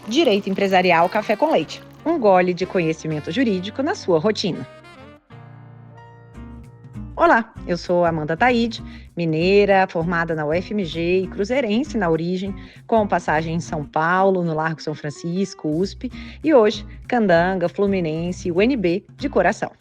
Direito Empresarial Café com Leite. Um gole de conhecimento jurídico na sua rotina. Olá, eu sou Amanda Taide, mineira, formada na UFMG e cruzeirense na origem, com passagem em São Paulo, no Largo São Francisco, USP, e hoje, Candanga, Fluminense e UNB de coração.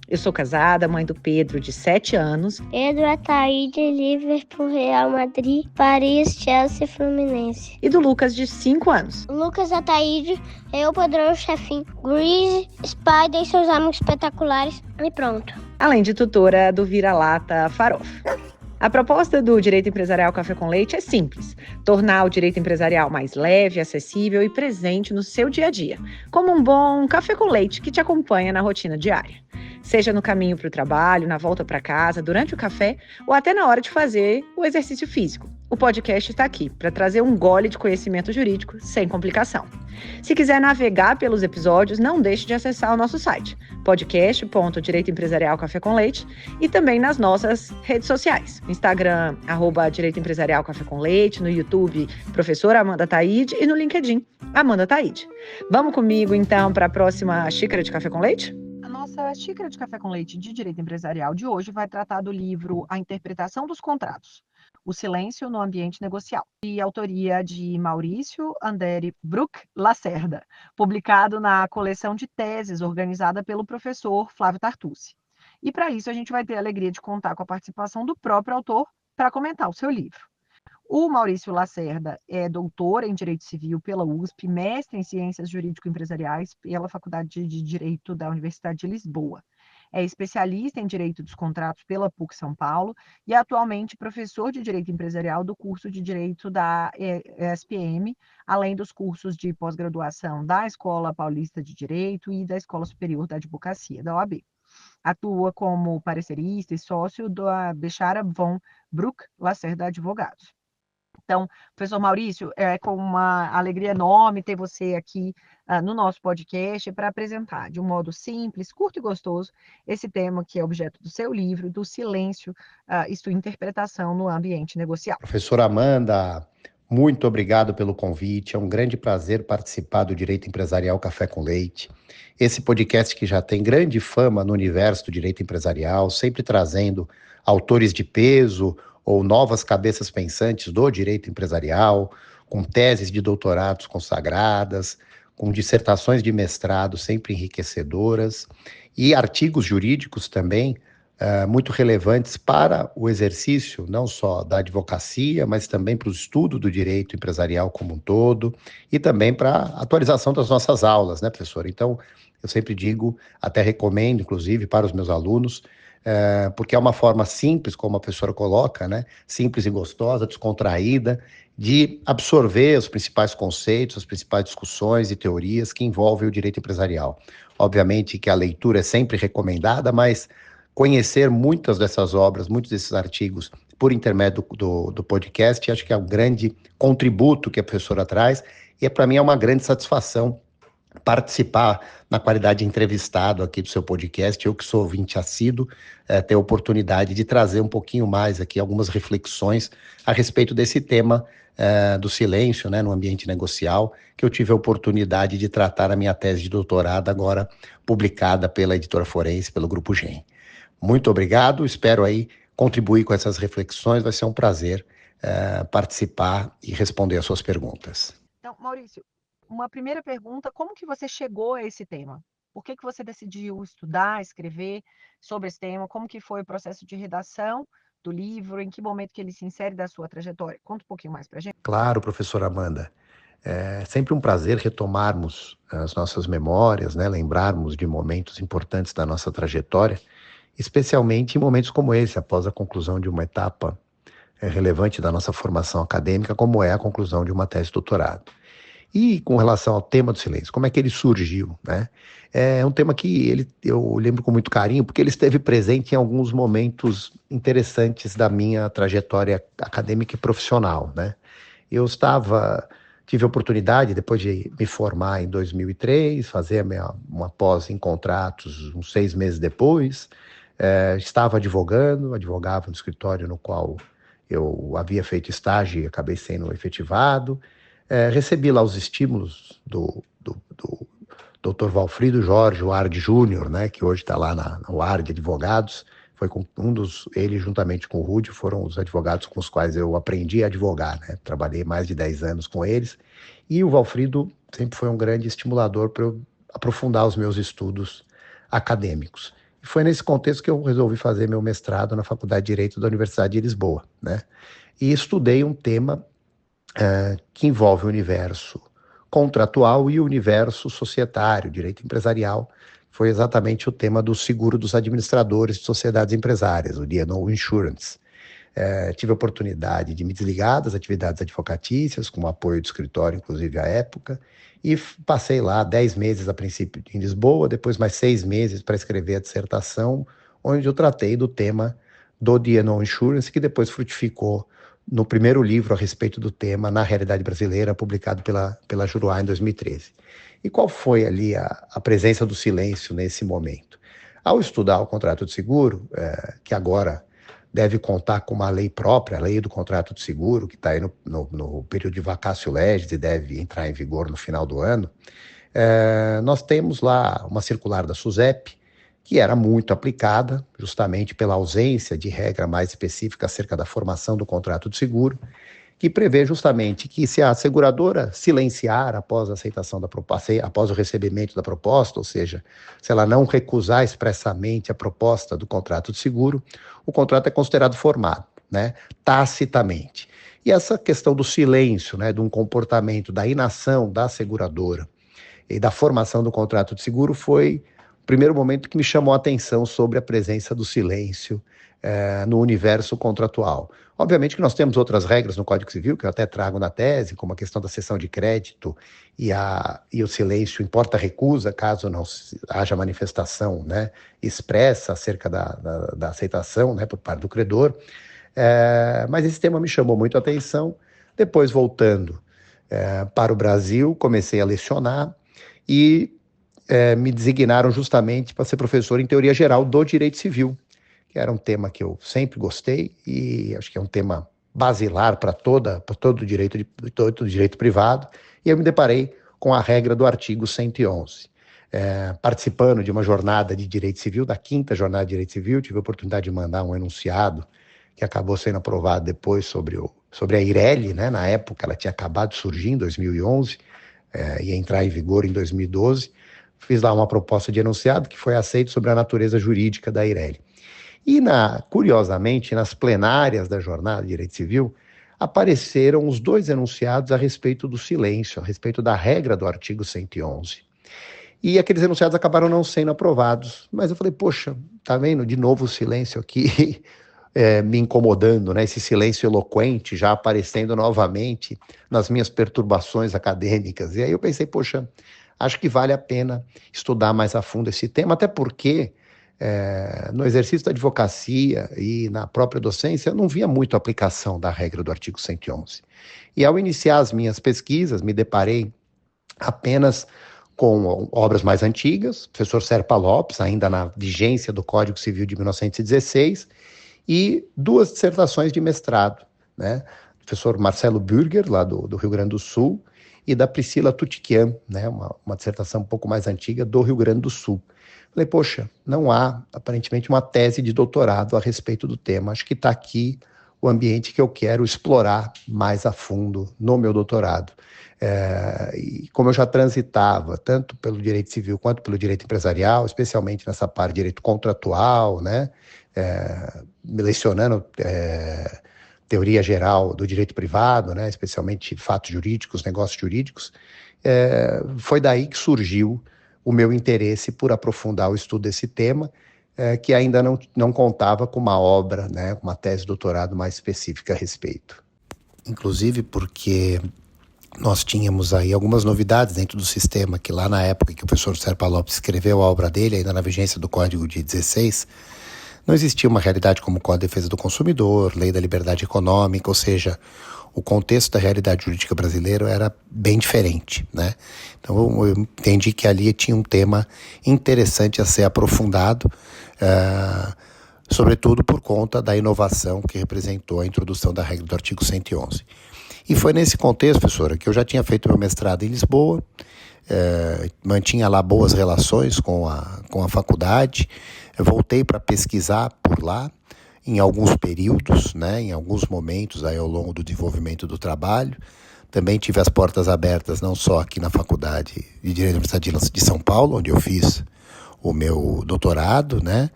Eu sou casada, mãe do Pedro, de 7 anos. Pedro Ataíde, Liverpool, Real Madrid, Paris, Chelsea, Fluminense. E do Lucas, de 5 anos. Lucas Ataíde, Eu, Padrão, Chefinho, Grease, Spider e seus amigos espetaculares. E pronto. Além de tutora do Vira-Lata Farofa. A proposta do Direito Empresarial Café com Leite é simples: tornar o direito empresarial mais leve, acessível e presente no seu dia a dia, como um bom café com leite que te acompanha na rotina diária. Seja no caminho para o trabalho, na volta para casa, durante o café ou até na hora de fazer o exercício físico. O podcast está aqui para trazer um gole de conhecimento jurídico sem complicação. Se quiser navegar pelos episódios, não deixe de acessar o nosso site, podcast.direito empresarial café com leite, e também nas nossas redes sociais, no Instagram, @Direito Empresarial Café com Leite, no YouTube, professora Amanda Taide, e no LinkedIn, Amanda Taide. Vamos comigo, então, para a próxima xícara de café com leite? A nossa xícara de café com leite de direito empresarial de hoje vai tratar do livro A Interpretação dos Contratos: O Silêncio no Ambiente Negocial, de autoria de Maurício Andere Bruck Lacerda, publicado na coleção de teses organizada pelo professor Flávio Tartucci. E para isso a gente vai ter a alegria de contar com a participação do próprio autor para comentar o seu livro. O Maurício Lacerda é doutor em Direito Civil pela USP, mestre em Ciências Jurídico-Empresariais pela Faculdade de Direito da Universidade de Lisboa. É especialista em Direito dos Contratos pela PUC São Paulo e é atualmente professor de Direito Empresarial do curso de Direito da ESPM, além dos cursos de pós-graduação da Escola Paulista de Direito e da Escola Superior da Advocacia, da OAB. Atua como parecerista e sócio da Bechara von Bruck Lacerda Advogados. Então, professor Maurício, é com uma alegria enorme ter você aqui no nosso podcast para apresentar de um modo simples, curto e gostoso esse tema que é objeto do seu livro, do silêncio e sua interpretação no ambiente negocial. Professora Amanda, muito obrigado pelo convite. É um grande prazer participar do Direito Empresarial Café com Leite. Esse podcast que já tem grande fama no universo do direito empresarial, sempre trazendo autores de peso ou novas cabeças pensantes do direito empresarial, com teses de doutorados consagradas, com dissertações de mestrado sempre enriquecedoras e artigos jurídicos também muito relevantes para o exercício não só da advocacia, mas também para o estudo do direito empresarial como um todo e também para a atualização das nossas aulas, né, professor? Então, eu sempre digo, até recomendo, inclusive, para os meus alunos, porque é uma forma simples, como a professora coloca, né? Simples e gostosa, descontraída, de absorver os principais conceitos, as principais discussões e teorias que envolvem o direito empresarial. Obviamente que a leitura é sempre recomendada, mas conhecer muitas dessas obras, muitos desses artigos, por intermédio do podcast, acho que é um grande contributo que a professora traz, e para mim é uma grande satisfação participar na qualidade de entrevistado aqui do seu podcast. Eu que sou ouvinte assíduo, ter a oportunidade de trazer um pouquinho mais aqui algumas reflexões a respeito desse tema do silêncio, né, no ambiente negocial, que eu tive a oportunidade de tratar na minha tese de doutorado, agora publicada pela Editora Forense, pelo Grupo GEM. Muito obrigado, espero aí contribuir com essas reflexões, vai ser um prazer participar e responder as suas perguntas. Então, Maurício, uma primeira pergunta: como que você chegou a esse tema? Por que você decidiu estudar, escrever sobre esse tema? Como que foi o processo de redação do livro? Em que momento que ele se insere da sua trajetória? Conta um pouquinho mais para a gente. Claro, professora Amanda. É sempre um prazer retomarmos as nossas memórias, né? Lembrarmos de momentos importantes da nossa trajetória, especialmente em momentos como esse, após a conclusão de uma etapa relevante da nossa formação acadêmica, como é a conclusão de uma tese de doutorado. E com relação ao tema do silêncio, como é que ele surgiu, né? É um tema que eu lembro com muito carinho, porque ele esteve presente em alguns momentos interessantes da minha trajetória acadêmica e profissional, né? Tive a oportunidade, depois de me formar em 2003, fazer uma pós em contratos uns 6 meses depois. Estava advogava no escritório no qual eu havia feito estágio e acabei sendo efetivado. Recebi lá os estímulos do Dr. Valfrido Jorge Ward Júnior, né, que hoje está lá na Ward Advogados. Foi com ele juntamente com o Rudy, foram os advogados com os quais eu aprendi a advogar, né? Trabalhei mais de 10 anos com eles. E o Valfrido sempre foi um grande estimulador para eu aprofundar os meus estudos acadêmicos. E foi nesse contexto que eu resolvi fazer meu mestrado na Faculdade de Direito da Universidade de Lisboa, né? E estudei um tema que envolve o universo contratual e o universo societário, direito empresarial. Foi exatamente o tema do seguro dos administradores de sociedades empresárias, o D&O Insurance. Tive a oportunidade de me desligar das atividades advocatícias, com o apoio do escritório, inclusive à época, e passei lá 10 meses a princípio em Lisboa, depois mais 6 meses para escrever a dissertação, onde eu tratei do tema do D&O Insurance, que depois frutificou no primeiro livro a respeito do tema, Na Realidade Brasileira, publicado pela Juruá em 2013. E qual foi ali a presença do silêncio nesse momento? Ao estudar o contrato de seguro, que agora deve contar com uma lei própria, a lei do contrato de seguro, que está aí no período de vacatio legis e deve entrar em vigor no final do ano, nós temos lá uma circular da SUSEP, que era muito aplicada, justamente pela ausência de regra mais específica acerca da formação do contrato de seguro, que prevê justamente que se a seguradora silenciar após a aceitação da proposta, após o recebimento da proposta, ou seja, se ela não recusar expressamente a proposta do contrato de seguro, o contrato é considerado formado, né, tacitamente. E essa questão do silêncio, né, de um comportamento, da inação da seguradora e da formação do contrato de seguro foi o primeiro momento que me chamou a atenção sobre a presença do silêncio no universo contratual. Obviamente que nós temos outras regras no Código Civil, que eu até trago na tese, como a questão da cessão de crédito e o silêncio importa recusa, caso não haja manifestação, né, expressa acerca da aceitação, né, por parte do credor. Mas esse tema me chamou muito a atenção. Depois, voltando para o Brasil, comecei a lecionar e me designaram justamente para ser professor em teoria geral do direito civil, que era um tema que eu sempre gostei e acho que é um tema basilar para todo o direito privado, e eu me deparei com a regra do artigo 111. Participando de uma jornada de direito civil, da 5ª jornada de direito civil, tive a oportunidade de mandar um enunciado que acabou sendo aprovado depois sobre a Eireli, né? Na época ela tinha acabado de surgir em 2011, ia entrar em vigor em 2012, fiz lá uma proposta de enunciado que foi aceito sobre a natureza jurídica da Eireli. E, curiosamente, nas plenárias da jornada de direito civil, apareceram os 2 enunciados a respeito do silêncio, a respeito da regra do artigo 111. E aqueles enunciados acabaram não sendo aprovados. Mas eu falei, poxa, tá vendo? De novo o silêncio aqui me incomodando, né? Esse silêncio eloquente já aparecendo novamente nas minhas perturbações acadêmicas. E aí eu pensei, poxa, acho que vale a pena estudar mais a fundo esse tema, até porque no exercício da advocacia e na própria docência eu não via muito a aplicação da regra do artigo 111. E ao iniciar as minhas pesquisas, me deparei apenas com obras mais antigas, professor Serpa Lopes, ainda na vigência do Código Civil de 1916, e 2 dissertações de mestrado, né? Professor Marcelo Bürger, lá do Rio Grande do Sul, e da Priscila Tutiquian, né? Uma dissertação um pouco mais antiga do Rio Grande do Sul. Falei, poxa, não há aparentemente uma tese de doutorado a respeito do tema. Acho que está aqui o ambiente que eu quero explorar mais a fundo no meu doutorado. E como eu já transitava tanto pelo direito civil quanto pelo direito empresarial, especialmente nessa parte de direito contratual, né, me lecionando teoria geral do direito privado, né, especialmente fatos jurídicos, negócios jurídicos, foi daí que surgiu o meu interesse por aprofundar o estudo desse tema, que ainda não contava com uma obra, né, uma tese de doutorado mais específica a respeito. Inclusive porque nós tínhamos aí algumas novidades dentro do sistema, que lá na época que o professor Serpa Lopes escreveu a obra dele, ainda na vigência do Código de 16, não existia uma realidade como o Código de Defesa do Consumidor, Lei da Liberdade Econômica, ou seja, o contexto da realidade jurídica brasileira era bem diferente, né? Então eu entendi que ali tinha um tema interessante a ser aprofundado, sobretudo por conta da inovação que representou a introdução da regra do artigo 111. E foi nesse contexto, professora, que eu já tinha feito meu mestrado em Lisboa, mantinha lá boas relações com a faculdade, eu voltei para pesquisar por lá, em alguns períodos, né, em alguns momentos aí ao longo do desenvolvimento do trabalho. Também tive as portas abertas, não só aqui na Faculdade de Direito da Universidade de São Paulo, onde eu fiz o meu doutorado, né,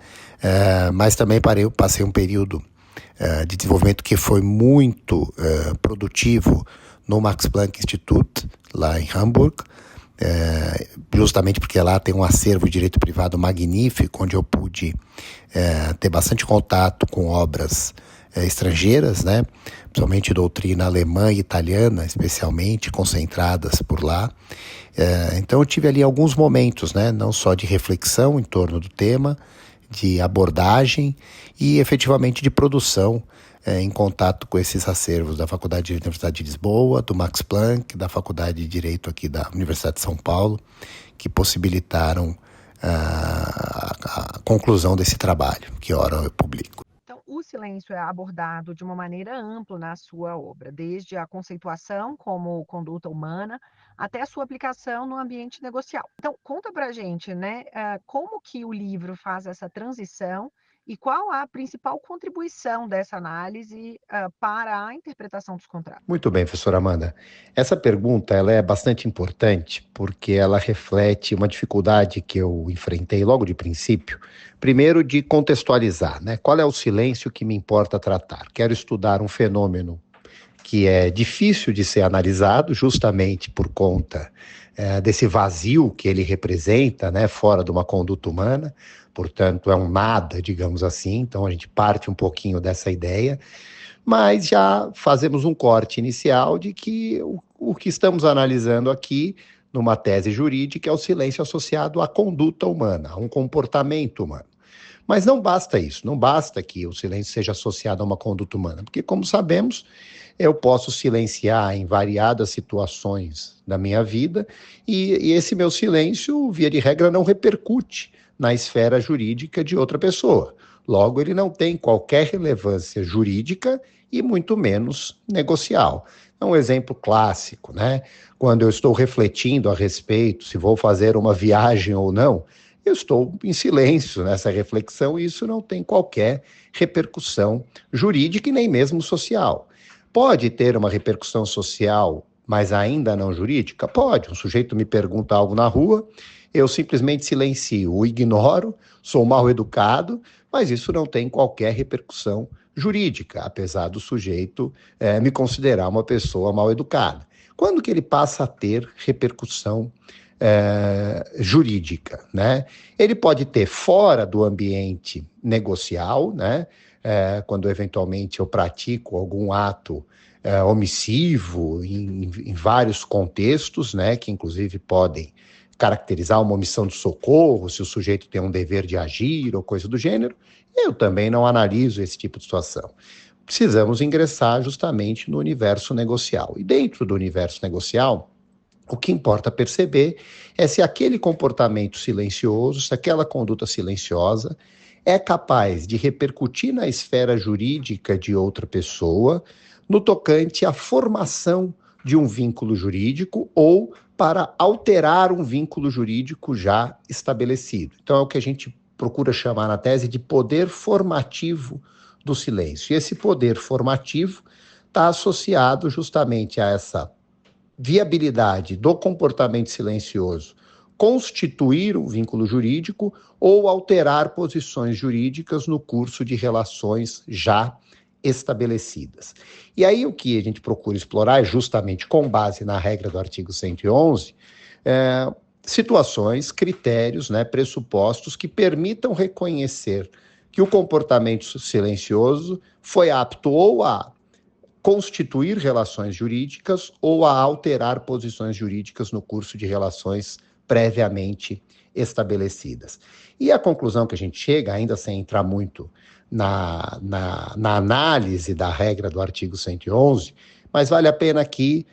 mas também passei um período de desenvolvimento que foi muito produtivo no Max Planck Institute, lá em Hamburg, justamente porque lá tem um acervo de direito privado magnífico, onde eu pude ter bastante contato com obras estrangeiras, né? Principalmente doutrina alemã e italiana, especialmente, concentradas por lá. Então eu tive ali alguns momentos, né? Não só de reflexão em torno do tema, de abordagem e efetivamente de produção em contato com esses acervos da Faculdade de Direito da Universidade de Lisboa, do Max Planck, da Faculdade de Direito aqui da Universidade de São Paulo, que possibilitaram a conclusão desse trabalho, que ora eu publico. Então, o silêncio é abordado de uma maneira ampla na sua obra, desde a conceituação como conduta humana até a sua aplicação no ambiente negocial. Então, conta pra gente, né, como que o livro faz essa transição e qual a principal contribuição dessa análise para a interpretação dos contratos? Muito bem, professora Amanda. Essa pergunta ela é bastante importante porque ela reflete uma dificuldade que eu enfrentei logo de princípio. Primeiro, de contextualizar, né? Qual é o silêncio que me importa tratar? Quero estudar um fenômeno que é difícil de ser analisado, justamente por conta desse vazio que ele representa, né, fora de uma conduta humana. Portanto, é um nada, digamos assim. Então, a gente parte um pouquinho dessa ideia, mas já fazemos um corte inicial de que o que estamos analisando aqui, numa tese jurídica, é o silêncio associado à conduta humana, a um comportamento humano. Mas não basta isso, não basta que o silêncio seja associado a uma conduta humana, porque, como sabemos, eu posso silenciar em variadas situações da minha vida e esse meu silêncio, via de regra, não repercute na esfera jurídica de outra pessoa. Logo, ele não tem qualquer relevância jurídica e muito menos negocial. É um exemplo clássico, né? Quando eu estou refletindo a respeito se vou fazer uma viagem ou não, eu estou em silêncio nessa reflexão e isso não tem qualquer repercussão jurídica e nem mesmo social. Pode ter uma repercussão social, mas ainda não jurídica? Pode. Um sujeito me pergunta algo na rua, eu simplesmente silencio, o ignoro, sou mal educado, mas isso não tem qualquer repercussão jurídica, apesar do sujeito me considerar uma pessoa mal educada. Quando que ele passa a ter repercussão jurídica, né? Ele pode ter fora do ambiente negocial, né? Quando eventualmente eu pratico algum ato omissivo em vários contextos, né? Que inclusive podem caracterizar uma omissão de socorro, se o sujeito tem um dever de agir ou coisa do gênero. Eu também não analiso esse tipo de situação. Precisamos ingressar justamente no universo negocial. E dentro do universo negocial, o que importa perceber é se aquele comportamento silencioso, se aquela conduta silenciosa é capaz de repercutir na esfera jurídica de outra pessoa no tocante à formação de um vínculo jurídico ou para alterar um vínculo jurídico já estabelecido. Então é o que a gente procura chamar na tese de poder formativo do silêncio. E esse poder formativo está associado justamente a essa viabilidade do comportamento silencioso constituir um vínculo jurídico ou alterar posições jurídicas no curso de relações já estabelecidas. E aí o que a gente procura explorar é justamente com base na regra do artigo 111, situações, critérios, né, pressupostos que permitam reconhecer que o comportamento silencioso foi apto ou a constituir relações jurídicas ou a alterar posições jurídicas no curso de relações previamente estabelecidas. E a conclusão que a gente chega, ainda sem entrar muito na análise da regra do artigo 111, mas vale a pena aqui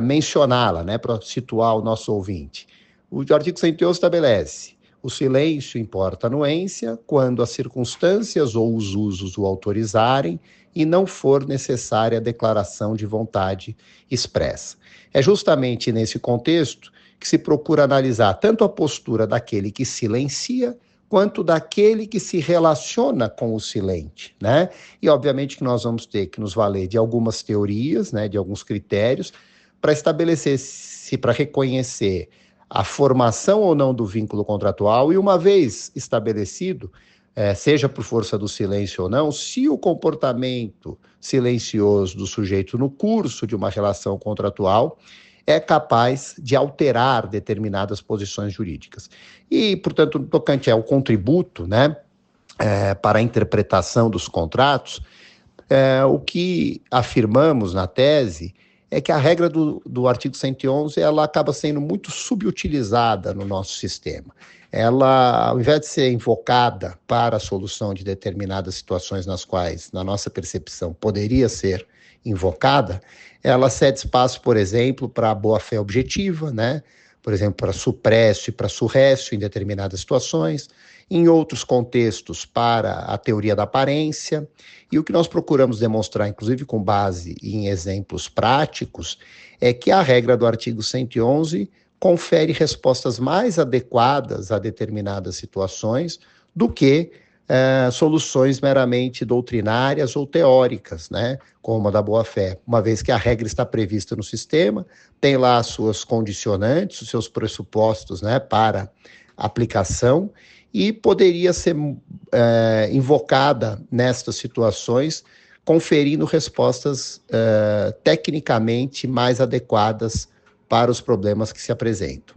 mencioná-la, né, para situar o nosso ouvinte. O artigo 111 estabelece: O silêncio importa a anuência quando as circunstâncias ou os usos o autorizarem e não for necessária a declaração de vontade expressa. É justamente nesse contexto que se procura analisar tanto a postura daquele que silencia, quanto daquele que se relaciona com o silente, né? E obviamente que nós vamos ter que nos valer de algumas teorias, né, de alguns critérios, para estabelecer para reconhecer a formação ou não do vínculo contratual, e uma vez estabelecido, seja por força do silêncio ou não, se o comportamento silencioso do sujeito no curso de uma relação contratual é capaz de alterar determinadas posições jurídicas. E, portanto, no tocante ao contributo, né, para a interpretação dos contratos, o que afirmamos na tese é que a regra do artigo 111 ela acaba sendo muito subutilizada no nosso sistema. Ela, ao invés de ser invocada para a solução de determinadas situações nas quais, na nossa percepção, poderia ser invocada, ela cede espaço, por exemplo, para a boa-fé objetiva, né? Por exemplo, para suppresso e para surrécio em determinadas situações, em outros contextos para a teoria da aparência, e o que nós procuramos demonstrar, inclusive com base em exemplos práticos, é que a regra do artigo 111 confere respostas mais adequadas a determinadas situações do que soluções meramente doutrinárias ou teóricas, né, como a da boa-fé, uma vez que a regra está prevista no sistema, tem lá as suas condicionantes, os seus pressupostos, né, para aplicação, e poderia ser invocada nestas situações, conferindo respostas tecnicamente mais adequadas para os problemas que se apresentam.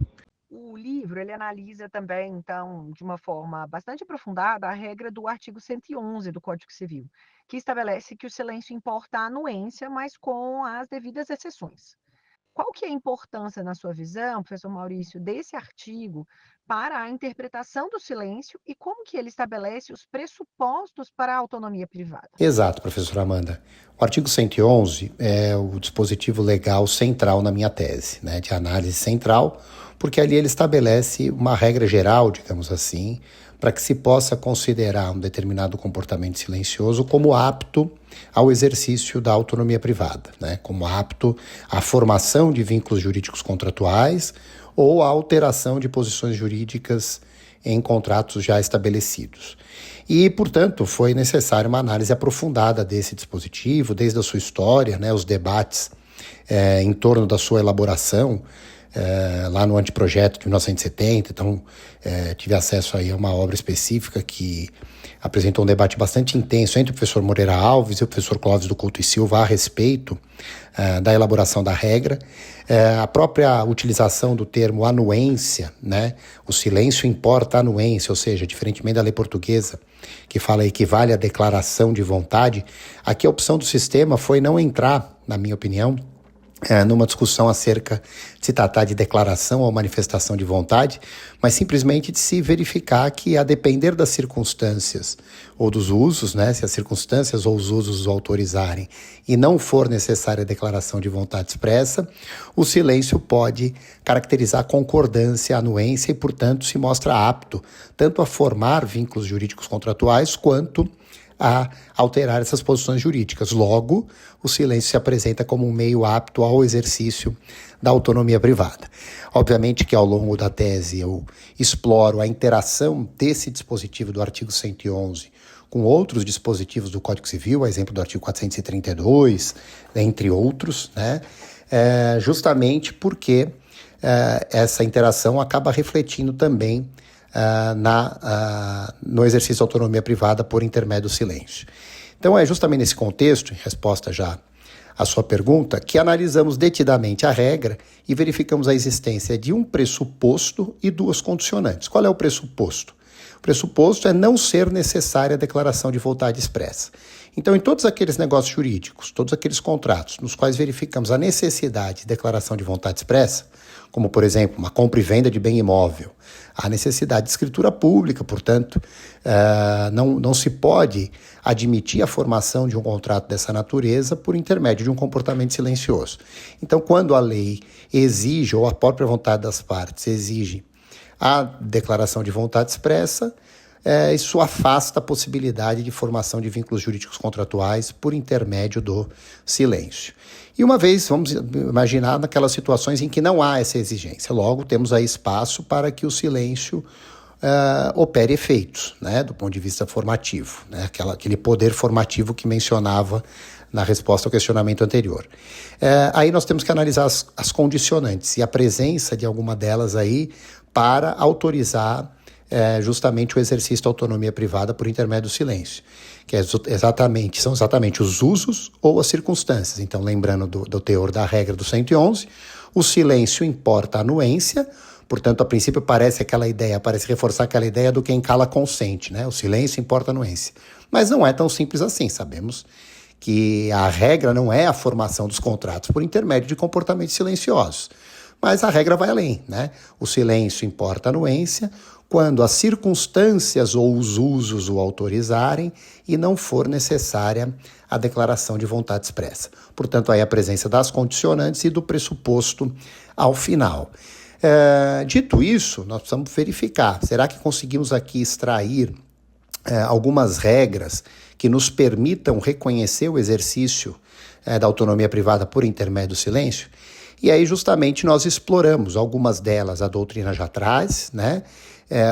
O livro, ele analisa também, então, de uma forma bastante aprofundada, a regra do artigo 111 do Código Civil, que estabelece que o silêncio importa a anuência, mas com as devidas exceções. Qual que é a importância, na sua visão, professor Maurício, desse artigo para a interpretação do silêncio e como que ele estabelece os pressupostos para a autonomia privada? Exato, professora Amanda. O artigo 111 é o dispositivo legal central na minha tese, né, de análise central, porque ali ele estabelece uma regra geral, digamos assim, para que se possa considerar um determinado comportamento silencioso como apto ao exercício da autonomia privada, né? Como apto à formação de vínculos jurídicos contratuais ou à alteração de posições jurídicas em contratos já estabelecidos. E, portanto, foi necessária uma análise aprofundada desse dispositivo, desde a sua história, né, os debates em torno da sua elaboração, lá no anteprojeto de 1970, então tive acesso aí a uma obra específica que apresentou um debate bastante intenso entre o professor Moreira Alves e o professor Clóvis do Couto e Silva a respeito da elaboração da regra. A própria utilização do termo anuência, né? O silêncio importa a anuência, ou seja, diferentemente da lei portuguesa, que fala equivale à declaração de vontade, aqui a opção do sistema foi não entrar, na minha opinião, numa discussão acerca de se tratar de declaração ou manifestação de vontade, mas simplesmente de se verificar que, a depender das circunstâncias ou dos usos, né, se as circunstâncias ou os usos o autorizarem e não for necessária a declaração de vontade expressa, o silêncio pode caracterizar a concordância, a anuência e, portanto, se mostra apto tanto a formar vínculos jurídicos contratuais quanto a alterar essas posições jurídicas. Logo, o silêncio se apresenta como um meio apto ao exercício da autonomia privada. Obviamente que ao longo da tese eu exploro a interação desse dispositivo do artigo 111 com outros dispositivos do Código Civil, a exemplo do artigo 432, entre outros, né? Justamente porque essa interação acaba refletindo também no exercício da autonomia privada por intermédio do silêncio. Então é justamente nesse contexto, em resposta já à sua pergunta, que analisamos detidamente a regra e verificamos a existência de um pressuposto e duas condicionantes. Qual é o pressuposto? O pressuposto é não ser necessária a declaração de vontade expressa. Então, em todos aqueles negócios jurídicos, todos aqueles contratos nos quais verificamos a necessidade de declaração de vontade expressa, como, por exemplo, uma compra e venda de bem imóvel, a necessidade de escritura pública, portanto, não se pode admitir a formação de um contrato dessa natureza por intermédio de um comportamento silencioso. Então, quando a lei exige, ou a própria vontade das partes exige, a declaração de vontade expressa, isso afasta a possibilidade de formação de vínculos jurídicos contratuais por intermédio do silêncio. E uma vez, vamos imaginar naquelas situações em que não há essa exigência. Logo, temos aí espaço para que o silêncio opere efeitos, né, do ponto de vista formativo, né, aquele poder formativo que mencionava na resposta ao questionamento anterior. Aí nós temos que analisar as condicionantes e a presença de alguma delas aí para autorizar justamente o exercício da autonomia privada por intermédio do silêncio, que são exatamente os usos ou as circunstâncias. Então, lembrando do teor da regra do 111, o silêncio importa a anuência. Portanto, a princípio parece reforçar aquela ideia do quem cala consente, né? O silêncio importa a anuência. Mas não é tão simples assim. Sabemos que a regra não é a formação dos contratos por intermédio de comportamentos silenciosos. Mas a regra vai além, né? O silêncio importa a anuência quando as circunstâncias ou os usos o autorizarem e não for necessária a declaração de vontade expressa. Portanto, aí a presença das condicionantes e do pressuposto ao final. Dito isso, nós precisamos verificar, será que conseguimos aqui extrair algumas regras que nos permitam reconhecer o exercício da autonomia privada por intermédio do silêncio? E aí justamente nós exploramos algumas delas, a doutrina já traz, né?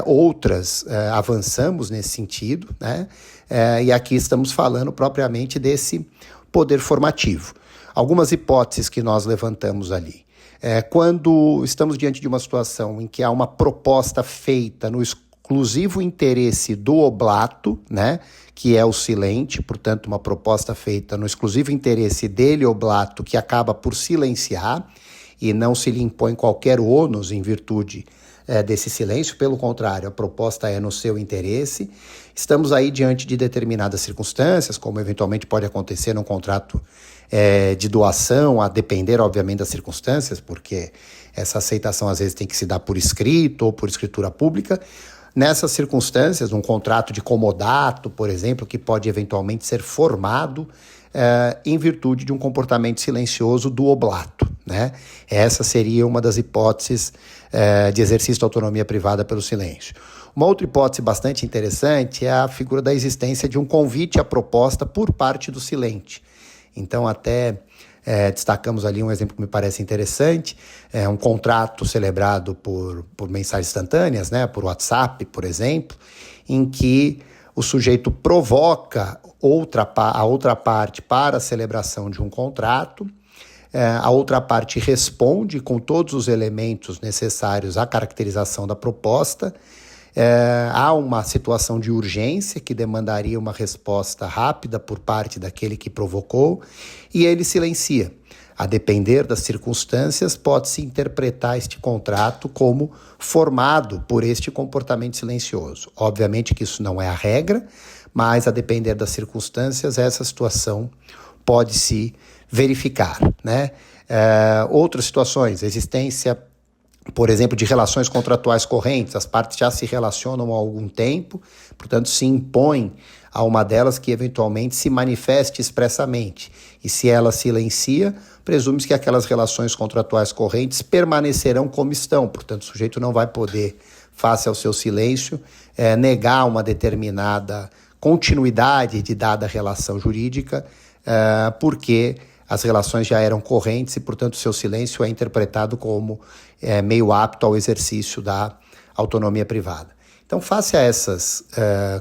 Outras avançamos nesse sentido, né? E aqui estamos falando propriamente desse poder formativo. Algumas hipóteses que nós levantamos ali. Quando estamos diante de uma situação em que há uma proposta feita no exclusivo interesse do oblato, né, que é o silente, portanto, uma proposta feita no exclusivo interesse dele, oblato, que acaba por silenciar e não se lhe impõe qualquer ônus em virtude desse silêncio, pelo contrário, a proposta é no seu interesse. Estamos aí diante de determinadas circunstâncias, como eventualmente pode acontecer num contrato de doação, a depender, obviamente, das circunstâncias, porque essa aceitação às vezes tem que se dar por escrito ou por escritura pública. Nessas circunstâncias, um contrato de comodato, por exemplo, que pode eventualmente ser formado em virtude de um comportamento silencioso do oblato, né? Essa seria uma das hipóteses de exercício da autonomia privada pelo silêncio. Uma outra hipótese bastante interessante é a figura da existência de um convite à proposta por parte do silente. Então, até destacamos ali um exemplo que me parece interessante, um contrato celebrado por mensagens instantâneas, né, por WhatsApp, por exemplo, em que o sujeito provoca a outra parte para a celebração de um contrato, a outra parte responde com todos os elementos necessários à caracterização da proposta. Há uma situação de urgência que demandaria uma resposta rápida por parte daquele que provocou e ele silencia. A depender das circunstâncias, pode-se interpretar este contrato como formado por este comportamento silencioso. Obviamente que isso não é a regra, mas a depender das circunstâncias, essa situação pode se verificar, né? Outras situações, existência, por exemplo, de relações contratuais correntes, as partes já se relacionam há algum tempo, portanto se impõe a uma delas que eventualmente se manifeste expressamente. E se ela silencia, presume-se que aquelas relações contratuais correntes permanecerão como estão, portanto o sujeito não vai poder, face ao seu silêncio, negar uma determinada continuidade de dada relação jurídica, porque as relações já eram correntes e, portanto, o seu silêncio é interpretado como meio apto ao exercício da autonomia privada. Então, face a essas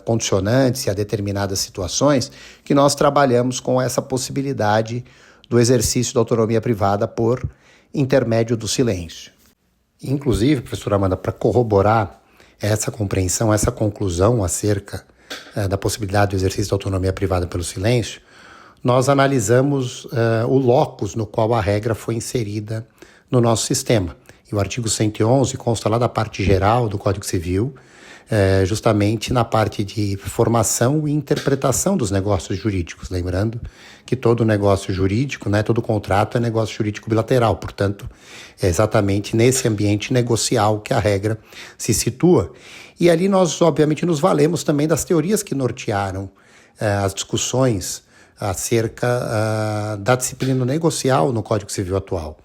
condicionantes e a determinadas situações, que nós trabalhamos com essa possibilidade do exercício da autonomia privada por intermédio do silêncio. Inclusive, professora Amanda, para corroborar essa compreensão, essa conclusão acerca da possibilidade do exercício da autonomia privada pelo silêncio, nós analisamos o locus no qual a regra foi inserida no nosso sistema. E o artigo 111 consta lá da parte geral do Código Civil, justamente na parte de formação e interpretação dos negócios jurídicos. Lembrando que todo negócio jurídico, né, todo contrato é negócio jurídico bilateral, portanto, é exatamente nesse ambiente negocial que a regra se situa. E ali nós, obviamente, nos valemos também das teorias que nortearam as discussões acerca da disciplina negocial no Código Civil atual.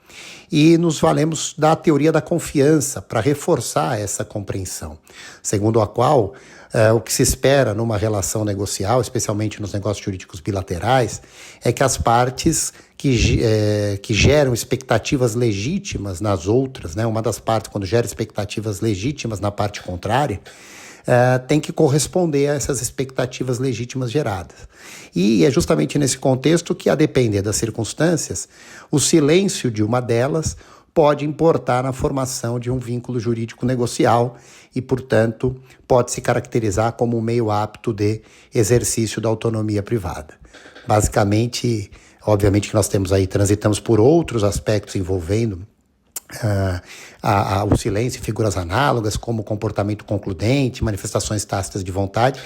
E nos valemos da teoria da confiança para reforçar essa compreensão, segundo a qual o que se espera numa relação negocial, especialmente nos negócios jurídicos bilaterais, é que as partes que geram expectativas legítimas nas outras, né, uma das partes, quando gera expectativas legítimas na parte contrária, tem que corresponder a essas expectativas legítimas geradas. E é justamente nesse contexto que, a depender das circunstâncias, o silêncio de uma delas pode importar na formação de um vínculo jurídico negocial e, portanto, pode se caracterizar como um meio apto de exercício da autonomia privada. Basicamente, obviamente que nós transitamos por outros aspectos envolvendo o silêncio e figuras análogas, como comportamento concludente, manifestações tácitas de vontade,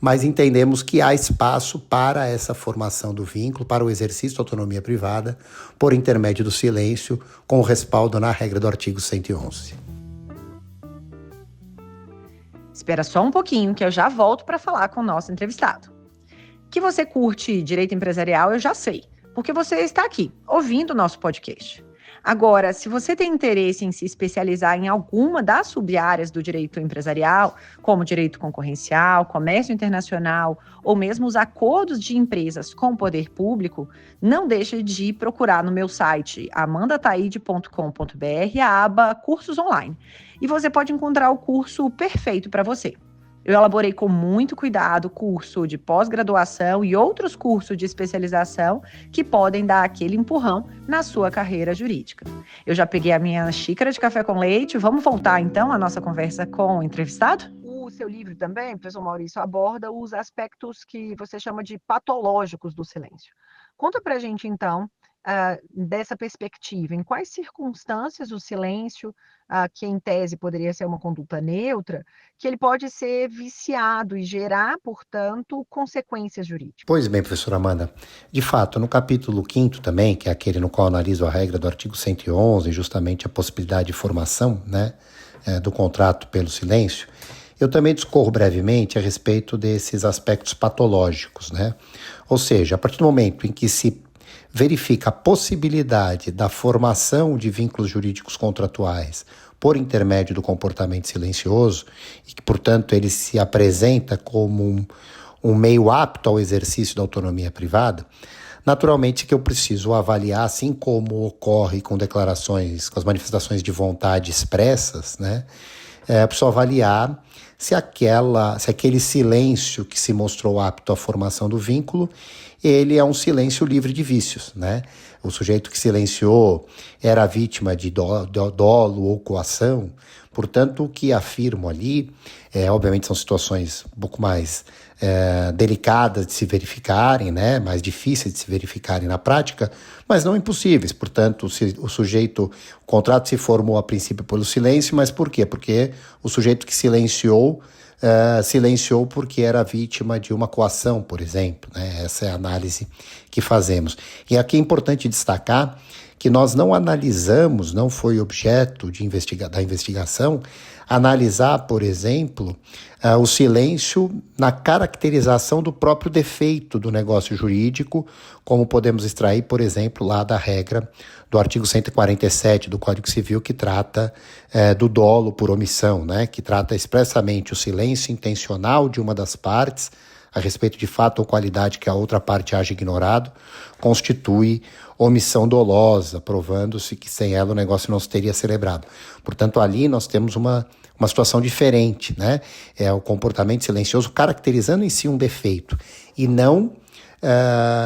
mas entendemos que há espaço para essa formação do vínculo, para o exercício da autonomia privada, por intermédio do silêncio, com o respaldo na regra do artigo 111. Espera só um pouquinho que eu já volto para falar com o nosso entrevistado. Que você curte direito empresarial, eu já sei, porque você está aqui, ouvindo o nosso podcast. Agora, se você tem interesse em se especializar em alguma das sub-áreas do direito empresarial, como direito concorrencial, comércio internacional ou mesmo os acordos de empresas com o poder público, não deixe de procurar no meu site amandataide.com.br a aba Cursos Online. E você pode encontrar o curso perfeito para você. Eu elaborei com muito cuidado curso de pós-graduação e outros cursos de especialização que podem dar aquele empurrão na sua carreira jurídica. Eu já peguei a minha xícara de café com leite. Vamos voltar, então, à nossa conversa com o entrevistado? O seu livro também, professor Maurício, aborda os aspectos que você chama de patológicos do silêncio. Conta pra gente, então, dessa perspectiva, em quais circunstâncias o silêncio, que em tese poderia ser uma conduta neutra, que ele pode ser viciado e gerar, portanto, consequências jurídicas. Pois bem, professora Amanda, de fato, no capítulo 5º também, que é aquele no qual analiso a regra do artigo 111, justamente a possibilidade de formação, né, do contrato pelo silêncio, eu também discorro brevemente a respeito desses aspectos patológicos, né? Ou seja, a partir do momento em que se verifica a possibilidade da formação de vínculos jurídicos contratuais por intermédio do comportamento silencioso e que, portanto, ele se apresenta como um meio apto ao exercício da autonomia privada, naturalmente que eu preciso avaliar, assim como ocorre com declarações, com as manifestações de vontade expressas, né? Preciso avaliar se aquele silêncio que se mostrou apto à formação do vínculo, ele é um silêncio livre de vícios, né? O sujeito que silenciou era vítima de dolo ou coação. Portanto, o que afirmo ali, obviamente são situações um pouco mais delicadas de se verificarem, né? Mais difíceis de se verificarem na prática, mas não impossíveis. Portanto, o contrato se formou a princípio pelo silêncio, mas por quê? Porque o sujeito que silenciou porque era vítima de uma coação, por exemplo, né? Essa é a análise que fazemos. E aqui é importante destacar que nós não analisamos, não foi objeto da investigação, analisar, por exemplo, o silêncio na caracterização do próprio defeito do negócio jurídico, como podemos extrair, por exemplo, lá da regra do artigo 147 do Código Civil, que trata do dolo por omissão, né? Que trata expressamente o silêncio intencional de uma das partes a respeito de fato ou qualidade que a outra parte haja ignorado, constitui omissão dolosa, provando-se que sem ela o negócio não se teria celebrado. Portanto, ali nós temos uma situação diferente, né? É o comportamento silencioso caracterizando em si um defeito e não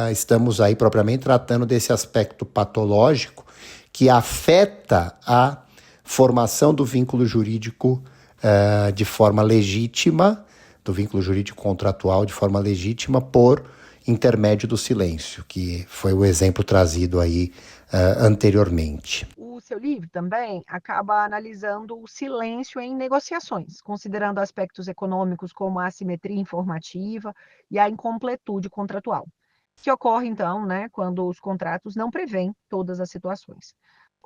estamos aí propriamente tratando desse aspecto patológico que afeta a formação do vínculo jurídico de forma legítima, do vínculo jurídico contratual de forma legítima por intermédio do silêncio, que foi o exemplo trazido aí anteriormente. O seu livro também acaba analisando o silêncio em negociações, considerando aspectos econômicos como a assimetria informativa e a incompletude contratual, que ocorre então, né, quando os contratos não prevêem todas as situações.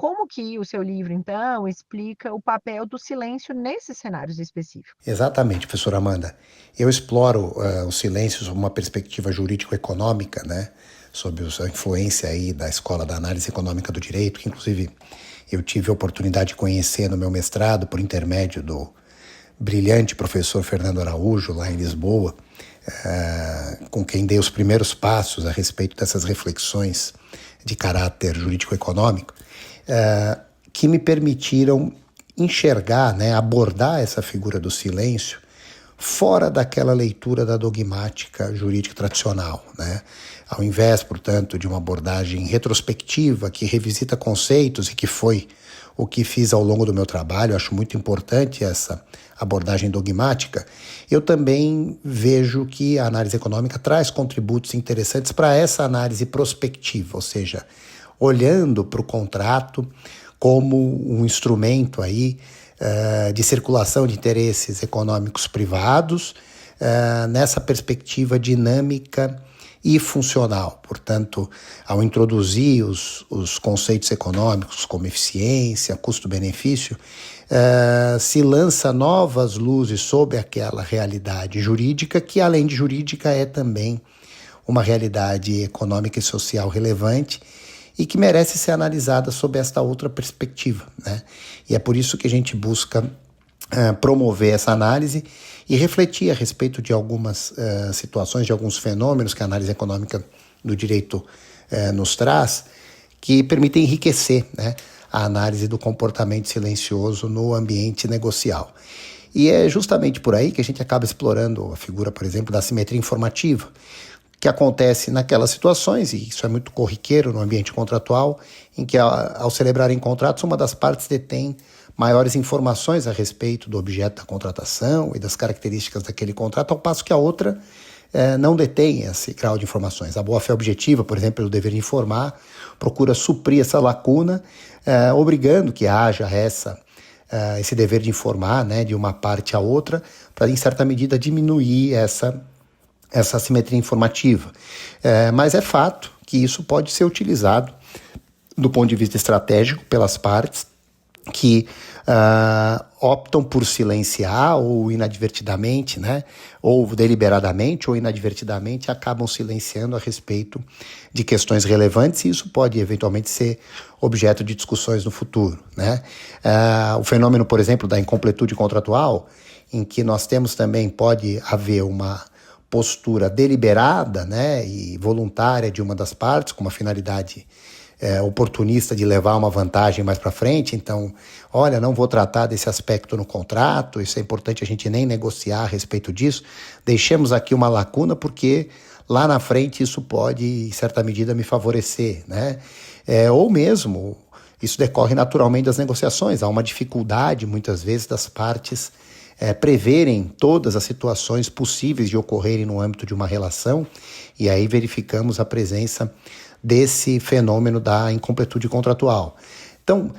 como que o seu livro, então, explica o papel do silêncio nesses cenários específicos. Exatamente, professora Amanda. Eu exploro o silêncio sob uma perspectiva jurídico-econômica, né, sob a influência aí da Escola da Análise Econômica do Direito, que inclusive eu tive a oportunidade de conhecer no meu mestrado por intermédio do brilhante professor Fernando Araújo, lá em Lisboa, com quem dei os primeiros passos a respeito dessas reflexões de caráter jurídico-econômico, que me permitiram enxergar, né, abordar essa figura do silêncio fora daquela leitura da dogmática jurídica tradicional, né? Ao invés, portanto, de uma abordagem retrospectiva que revisita conceitos e que foi o que fiz ao longo do meu trabalho, acho muito importante essa abordagem dogmática, eu também vejo que a análise econômica traz contributos interessantes para essa análise prospectiva, ou seja, olhando para o contrato como um instrumento aí de circulação de interesses econômicos privados, nessa perspectiva dinâmica e funcional. Portanto, ao introduzir os conceitos econômicos como eficiência, custo-benefício, se lança novas luzes sobre aquela realidade jurídica, que além de jurídica é também uma realidade econômica e social relevante e que merece ser analisada sob esta outra perspectiva, né? E é por isso que a gente busca promover essa análise e refletir a respeito de algumas situações, de alguns fenômenos que a análise econômica do direito nos traz, que permitem enriquecer, né, a análise do comportamento silencioso no ambiente negocial. E é justamente por aí que a gente acaba explorando a figura, por exemplo, da assimetria informativa, que acontece naquelas situações, e isso é muito corriqueiro no ambiente contratual, em que ao celebrarem contratos, uma das partes detém maiores informações a respeito do objeto da contratação e das características daquele contrato, ao passo que a outra não detém esse grau de informações. A boa-fé objetiva, por exemplo, pelo dever de informar, procura suprir essa lacuna, obrigando que haja esse dever de informar, né, de uma parte à outra, para, em certa medida, diminuir essa assimetria informativa. Mas é fato que isso pode ser utilizado do ponto de vista estratégico pelas partes que optam por silenciar ou inadvertidamente, né, ou deliberadamente ou inadvertidamente acabam silenciando a respeito de questões relevantes, e isso pode eventualmente ser objeto de discussões no futuro, né? O fenômeno, por exemplo, da incompletude contratual, em que nós temos também, pode haver uma postura deliberada, né, e voluntária de uma das partes, com uma finalidade oportunista de levar uma vantagem mais para frente. Então, olha, não vou tratar desse aspecto no contrato, isso é importante a gente nem negociar a respeito disso, deixemos aqui uma lacuna porque lá na frente isso pode, em certa medida, me favorecer, né? Ou mesmo, isso decorre naturalmente das negociações, há uma dificuldade, muitas vezes, das partes preverem todas as situações possíveis de ocorrerem no âmbito de uma relação, e aí verificamos a presença desse fenômeno da incompletude contratual. Então,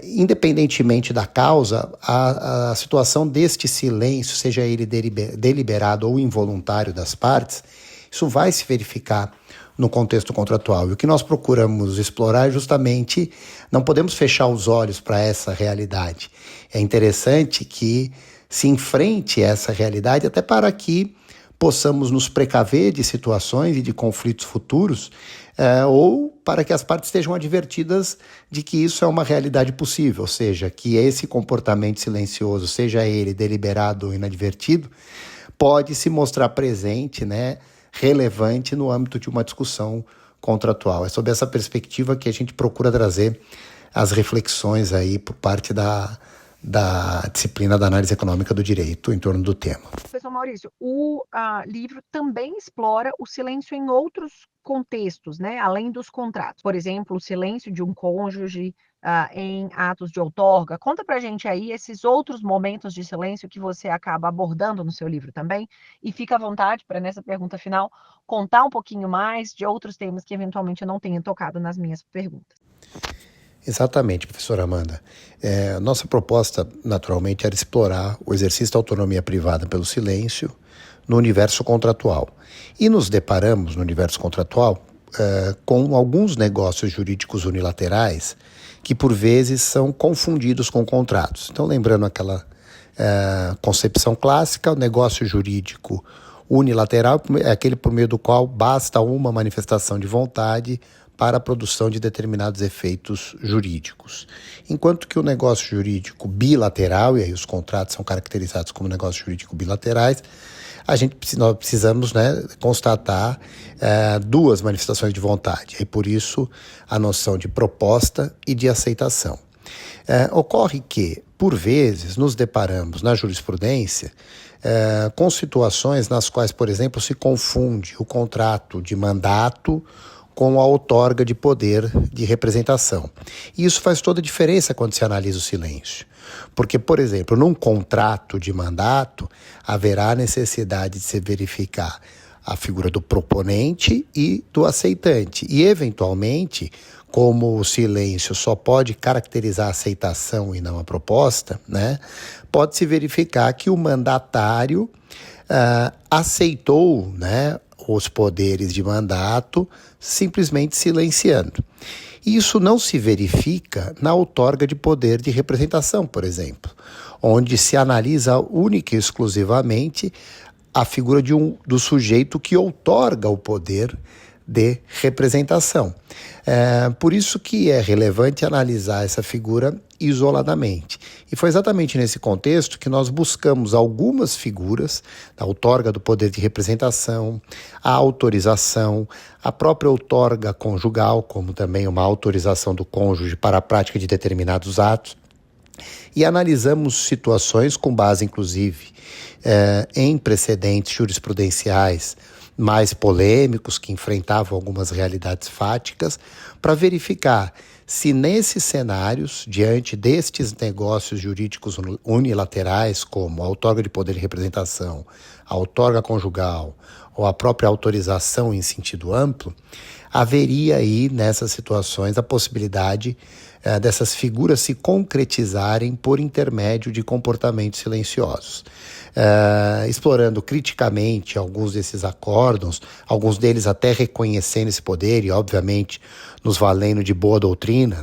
independentemente da causa, a situação deste silêncio, seja ele deliberado ou involuntário das partes, isso vai se verificar no contexto contratual. E o que nós procuramos explorar é justamente, não podemos fechar os olhos para essa realidade. É interessante que se enfrente essa realidade até para que possamos nos precaver de situações e de conflitos futuros, ou para que as partes estejam advertidas de que isso é uma realidade possível, ou seja, que esse comportamento silencioso, seja ele deliberado ou inadvertido, pode se mostrar presente, né, relevante no âmbito de uma discussão contratual. É sob essa perspectiva que a gente procura trazer as reflexões aí por parte da disciplina da análise econômica do direito em torno do tema. Professor Maurício, o livro também explora o silêncio em outros contextos, né, além dos contratos. Por exemplo, o silêncio de um cônjuge em atos de outorga. Conta pra gente aí esses outros momentos de silêncio que você acaba abordando no seu livro também, e fica à vontade para, nessa pergunta final, contar um pouquinho mais de outros temas que eventualmente eu não tenha tocado nas minhas perguntas. Exatamente, professora Amanda. Nossa proposta, naturalmente, era explorar o exercício da autonomia privada pelo silêncio no universo contratual. E nos deparamos, no universo contratual, com alguns negócios jurídicos unilaterais que por vezes são confundidos com contratos. Então, lembrando aquela concepção clássica, o negócio jurídico unilateral é aquele por meio do qual basta uma manifestação de vontade para a produção de determinados efeitos jurídicos. Enquanto que o negócio jurídico bilateral, e aí os contratos são caracterizados como negócios jurídicos bilaterais, nós precisamos, constatar duas manifestações de vontade. E por isso a noção de proposta e de aceitação. Ocorre que, por vezes, nos deparamos na jurisprudência com situações nas quais, por exemplo, se confunde o contrato de mandato com a outorga de poder de representação. E isso faz toda a diferença quando se analisa o silêncio. Porque, por exemplo, num contrato de mandato, haverá necessidade de se verificar a figura do proponente e do aceitante. E, eventualmente, como o silêncio só pode caracterizar a aceitação e não a proposta, pode-se verificar que o mandatário aceitou, os poderes de mandato, simplesmente silenciando. Isso não se verifica na outorga de poder de representação, por exemplo, onde se analisa única e exclusivamente a figura do sujeito que outorga o poder de representação. Por isso que é relevante analisar essa figura isoladamente. E foi exatamente nesse contexto que nós buscamos algumas figuras, a outorga do poder de representação, a autorização, a própria outorga conjugal, como também uma autorização do cônjuge para a prática de determinados atos, e analisamos situações com base, inclusive, em precedentes jurisprudenciais mais polêmicos, que enfrentavam algumas realidades fáticas, para verificar se nesses cenários, diante destes negócios jurídicos unilaterais, como a outorga de poder de representação, a outorga conjugal ou a própria autorização em sentido amplo, haveria aí, nessas situações, a possibilidade dessas figuras se concretizarem por intermédio de comportamentos silenciosos. Explorando criticamente alguns desses acórdãos, alguns deles até reconhecendo esse poder e, obviamente, nos valendo de boa doutrina,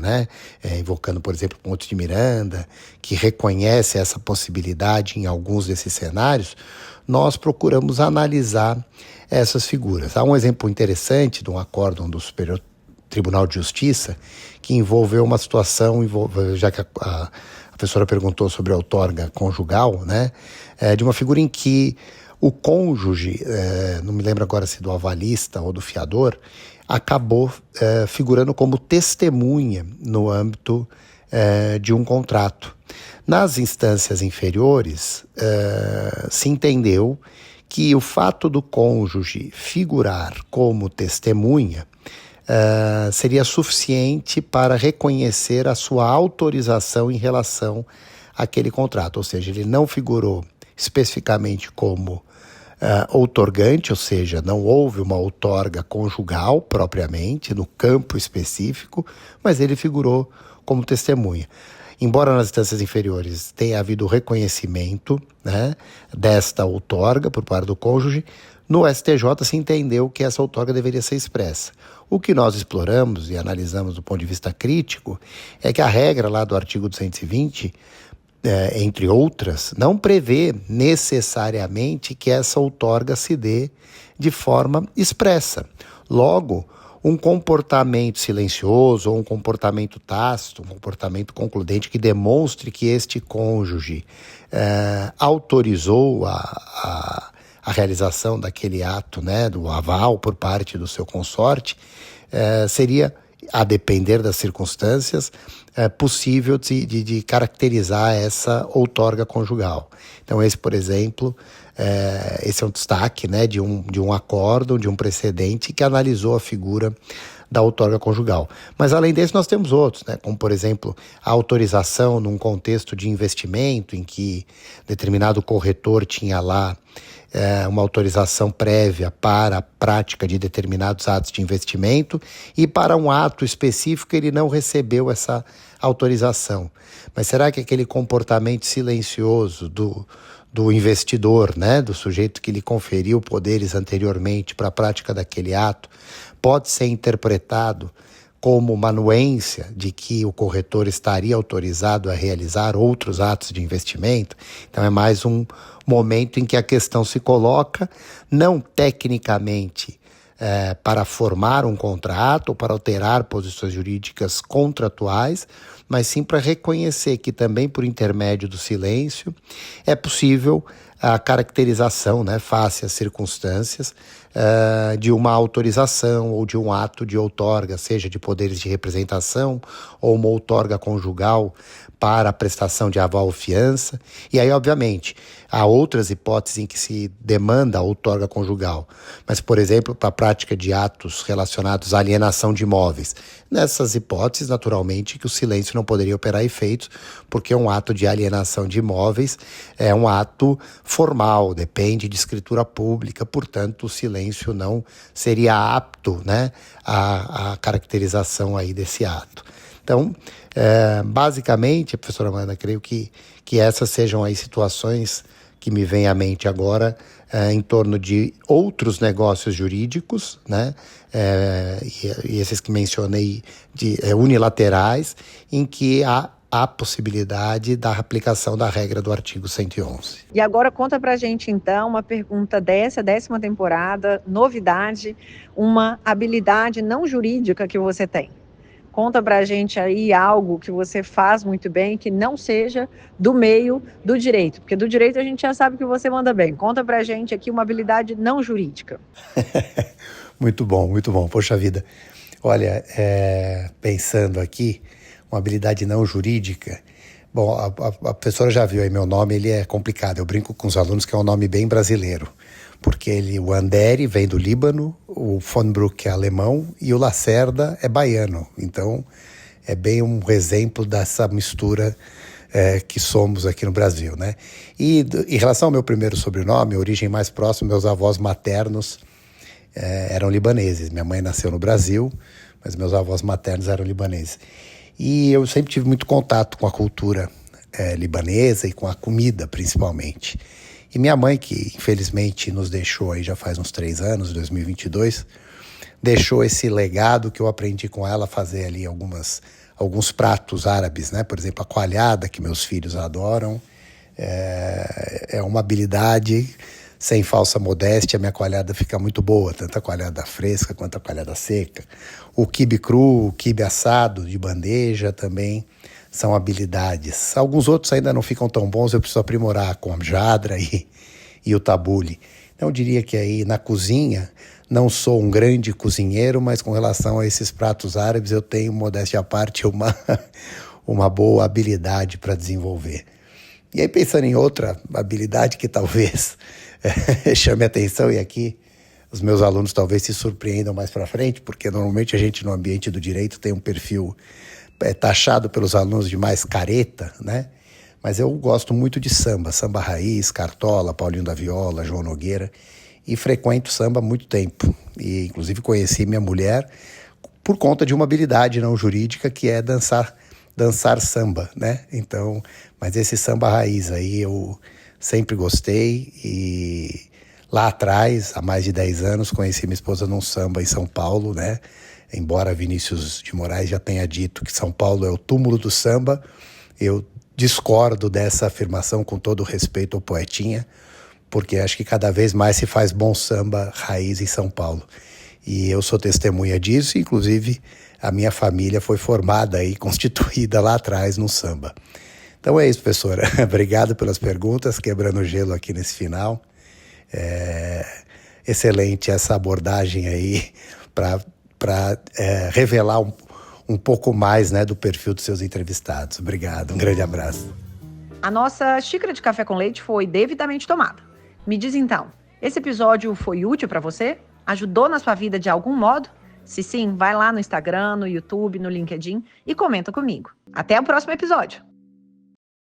invocando, por exemplo, Pontes de Miranda, que reconhece essa possibilidade em alguns desses cenários, nós procuramos analisar essas figuras. Há um exemplo interessante de um acórdão do Superior Tribunal de Justiça que envolveu uma situação, já que a professora perguntou sobre a outorga conjugal, de uma figura em que o cônjuge, não me lembro agora se do avalista ou do fiador, acabou figurando como testemunha no âmbito de um contrato. Nas instâncias inferiores, se entendeu que o fato do cônjuge figurar como testemunha seria suficiente para reconhecer a sua autorização em relação àquele contrato, ou seja, ele não figurou especificamente como outorgante, ou seja, não houve uma outorga conjugal propriamente, no campo específico, mas ele figurou como testemunha. Embora nas instâncias inferiores tenha havido reconhecimento desta outorga por parte do cônjuge, no STJ se entendeu que essa outorga deveria ser expressa. O que nós exploramos e analisamos do ponto de vista crítico é que a regra lá do artigo 220, entre outras, não prevê necessariamente que essa outorga se dê de forma expressa. Logo, um comportamento silencioso ou um comportamento tácito, um comportamento concludente que demonstre que este cônjuge autorizou a realização daquele ato, do aval por parte do seu consorte, seria, a depender das circunstâncias, possível de caracterizar essa outorga conjugal. Então esse, por exemplo, esse é um destaque de um acórdão, de um precedente que analisou a figura da outorga conjugal. Mas além desse nós temos outros, como por exemplo a autorização num contexto de investimento em que determinado corretor tinha lá uma autorização prévia para a prática de determinados atos de investimento e para um ato específico ele não recebeu essa autorização. Mas será que aquele comportamento silencioso do investidor, do sujeito que lhe conferiu poderes anteriormente para a prática daquele ato, pode ser interpretado como uma anuência de que o corretor estaria autorizado a realizar outros atos de investimento. Então é mais um momento em que a questão se coloca, não tecnicamente para formar um contrato ou para alterar posições jurídicas contratuais, mas sim para reconhecer que também por intermédio do silêncio é possível a caracterização, né, face às circunstâncias, de uma autorização ou de um ato de outorga, seja de poderes de representação ou uma outorga conjugal para a prestação de aval ou fiança. E aí, obviamente, há outras hipóteses em que se demanda a outorga conjugal, mas, por exemplo, para a prática de atos relacionados à alienação de imóveis. Nessas hipóteses, naturalmente, que o silêncio não poderia operar efeitos, porque um ato de alienação de imóveis é um ato formal, depende de escritura pública, portanto, o silêncio não seria apto, né, à caracterização aí desse ato. Então, basicamente, professora Amanda, creio que essas sejam aí situações que me vêm à mente agora em torno de outros negócios jurídicos, né? E esses que mencionei unilaterais, em que há possibilidade da aplicação da regra do artigo 111. E agora conta pra gente, então, uma pergunta dessa 10ª temporada, novidade, uma habilidade não jurídica que você tem. Conta pra gente aí algo que você faz muito bem, que não seja do meio do direito, porque do direito a gente já sabe que você manda bem. Conta pra gente aqui uma habilidade não jurídica. Muito bom, poxa vida. Olha, pensando aqui, uma habilidade não jurídica. Bom, a professora já viu aí meu nome, ele é complicado. Eu brinco com os alunos que é um nome bem brasileiro, porque o Anderi vem do Líbano, o von Bruck é alemão e o Lacerda é baiano. Então, é bem um exemplo dessa mistura que somos aqui no Brasil, né? E em relação ao meu primeiro sobrenome, a origem mais próxima, meus avós maternos eram libaneses. Minha mãe nasceu no Brasil, mas meus avós maternos eram libaneses. E eu sempre tive muito contato com a cultura libanesa e com a comida, principalmente. E minha mãe, que infelizmente nos deixou aí já faz uns 3 anos, 2022, deixou esse legado que eu aprendi com ela a fazer ali alguns pratos árabes, né? Por exemplo, a coalhada, que meus filhos adoram. É uma habilidade, sem falsa modéstia, a minha coalhada fica muito boa, tanto a coalhada fresca quanto a coalhada seca. O quibe cru, o quibe assado de bandeja também são habilidades. Alguns outros ainda não ficam tão bons, eu preciso aprimorar com a jadra e o tabule. Então eu diria que aí na cozinha, não sou um grande cozinheiro, mas com relação a esses pratos árabes eu tenho, modéstia à parte, uma boa habilidade para desenvolver. E aí pensando em outra habilidade que talvez chame a atenção, e aqui os meus alunos talvez se surpreendam mais para frente, porque normalmente a gente no ambiente do direito tem um perfil taxado pelos alunos de mais careta, né? Mas eu gosto muito de samba raiz, Cartola, Paulinho da Viola, João Nogueira, e frequento samba há muito tempo. E inclusive conheci minha mulher por conta de uma habilidade não jurídica que é dançar samba, né? Então, mas esse samba raiz aí eu sempre gostei, e lá atrás, há mais de 10 anos, conheci minha esposa num samba em São Paulo, né? Embora Vinícius de Moraes já tenha dito que São Paulo é o túmulo do samba, eu discordo dessa afirmação com todo o respeito ao poetinha, porque acho que cada vez mais se faz bom samba raiz em São Paulo. E eu sou testemunha disso, inclusive a minha família foi formada e constituída lá atrás no samba. Então é isso, professora. Obrigado pelas perguntas, quebrando o gelo aqui nesse final. Excelente essa abordagem aí para revelar um pouco mais, né, do perfil dos seus entrevistados. Obrigado, um grande abraço. A nossa xícara de café com leite foi devidamente tomada. Me diz então, esse episódio foi útil para você? Ajudou na sua vida de algum modo? Se sim, vai lá no Instagram, no YouTube, no LinkedIn e comenta comigo. Até o próximo episódio!